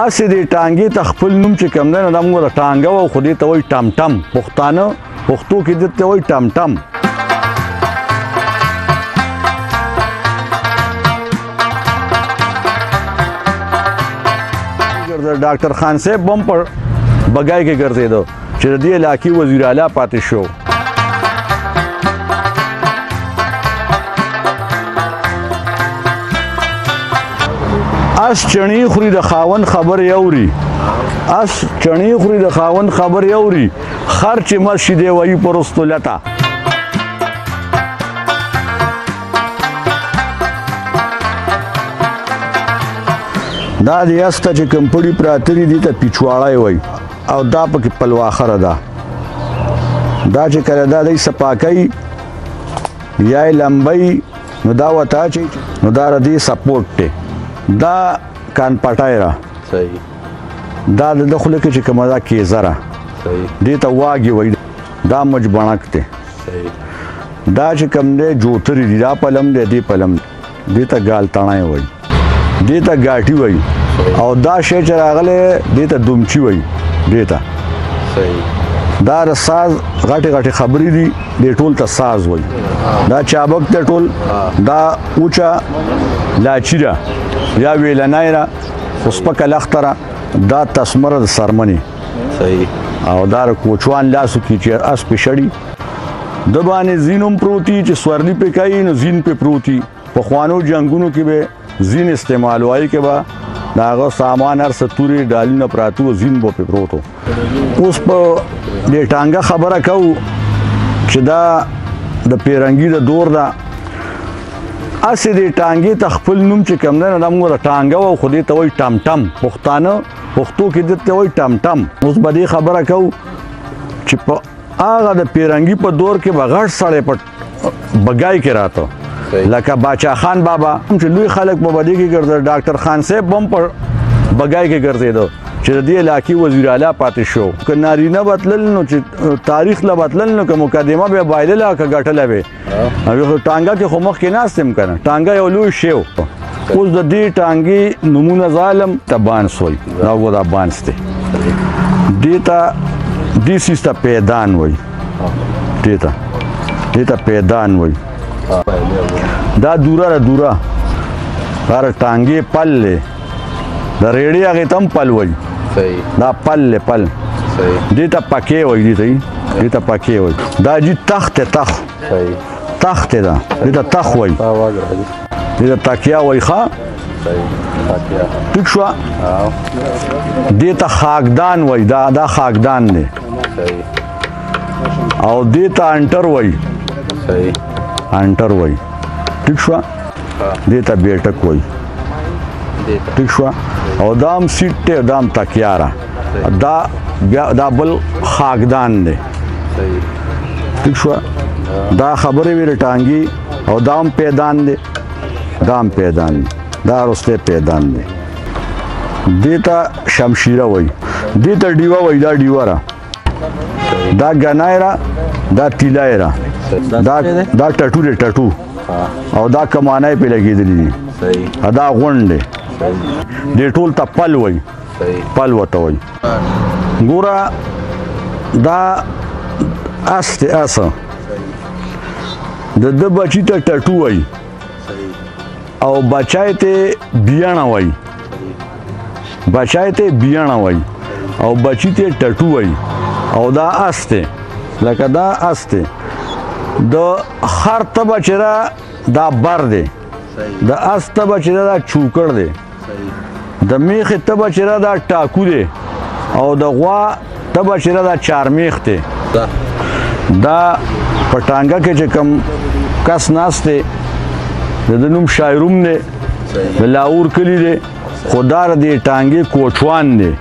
اسې دې ټانګې ته خپل نوم چې کوم دی نو دا موږ د ټانګه وو خو دې ته وایي ټمټم پښتانه پښتو کې دې ته وایي ټمټم ډاکټر خان صاحب بم پر بګای کې ګرځېدو چې د دې علاقې وزیر اعلی پاتې شو اس چڼې خوري د خاوند خبر یوري اس چڼې خوري د خاوند خبر یوري خر چې مسجد دی وایي پرستو لتا دا د یسته چې کمپړي پراتري دي ته پیچواړی وایي او دا پکې پلواخره ده دا چې کله دا دی سپاکۍ یا یې لمبۍ نو دا ورته اچوي نو دا د دې سپورټ دی دا کان پټای را صحیح دا د خوله کې چې کومه دا کیزره صحیح دې ته واګي وایي دا مج بڼک دی صحیح دا چې کوم دی جوتري دي دا پلم دی دې پلم دې ته ګال تڼی وایي دې ته ګاټي وایي او دا شی چې راغلی دې ته دومچي وایي دې ته صحیح دا د ساز غټې غټې خبرې دي دې ټول ته ساز وایي دا چابک ته ټول دا اوچا لاچی را یا ویلنای را سپکه لخته را دا تسمره د سرمنې صحیح او دا د کوچوان لاسو کې چې اس پې شړي د باندې زین هم پروتي چې سورلي پې کوي نو زین پې پروتي پخوانو جنګونو کې به زین استعمال وایي کې به د هغه سامان هر څه تورې ډالونه پراته وو زین به پې پروت و اوس په دې ټانګه خبره کوو چې دا د پیرنګي د دور ده اسې دې ټانګې ته خپل نوم چې کوم دی نو دا موږ د ټانګه وو خو دې ته وایي ټمټم پښتانه پښتو کې دې ته وایي ټمټم اوس به دې خبره کوو چې په هغه د پیرنګي په دور کې به غټ سړی په بګای کې راته لکه باچا خان بابا چې لوی خلک په بدې کې ګرځي ډاکټر خان صاحب بم پر بګای کې ګرځېدو چې د دې علاقې وزیر اعلی پاتې شو که نارینه بتلل نو چې تاریخ له بتلل نو که مقدمه به بایلله که ګټله به ټانګه کې خو مخکې ناست یم که نه ټانګه یو لوی شی و اوس د دې ټانګې نومونه ظالم ته بانس وایي دا وګوره دا بانس دی دې ته دې سیز ته پیدان وایي دې ته پیدان وایي دا دوره را دوره دا ټانګې پل دی د ریړې هغې ته هم پل وایي دا پل دی پل دې ته پکې وایي دې ته پکې وایي دا جي تخت دی تخت دی دا دې ته تخ وایي دې ته تکیه وایي ښه ټیک شوه دې ته خاکدان وایي دا خاکدان دی او دې ته انټر وایي انټر وایي ټیک شوه دې ته بیټک وایي ټیک شوه او دا هم سیټ دی دا هم تکیه را دا بل خاکدان دی ټیک شوه دا خبرې وې د ټانګې او دا هم پیدان دی دا هم پیدان دی دا رستی پیدان دی دې ته شمشیره وایي دې ته ډیوه وایي دا ډیوه را دا ګنای را دا تیلای را دا ټټو دی ټټو او دا کمانای پې لګېدلي دي دا غونډ دی دې ټول ته پل وایي پل ورته وایي ګوره دا اس دی اسه د ده بچي ته ټټو وایي او بچای ته بیاڼه وایي بچای ته بیاڼه وایي او بچي ته ټټو وایي او دا اس دی لکه دا اس دی د خر تبه چې را دا بر دی د اس تبه چې دا چوکړ دی د میخې تبه چې دا ټاکو دی او د غوا تبه چې دا چارمیخ دی دا په ټانګه کې چې کوم کس ناست دی د ده نوم شایروم دی د لاهور کلي دی خو دا د دې ټانګې کوچوان دی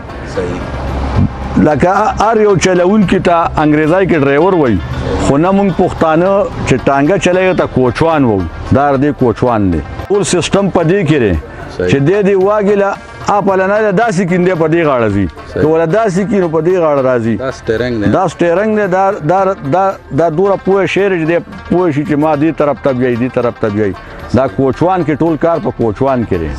لکه هر یو چلونکي ته انګریزی کې ډرایور وایي خو نه موږ پښتانه چې ټانګه چلوي ته کوچوان وو دا د دې کوچوان دی ټول سیسټم په دې کې دی چې دې واګې له اپلنه داسې کیندې په دې غاړه ځي که ولا داسې کي نو په دې غاړه راځي دا سټیرنګ دی دا دوره پوه شعر چې دی پوه شي چې ما دې طرف ته بیایي دې طرف ته بیایي دا کوچوان کې ټول کار په کوچوان کې دی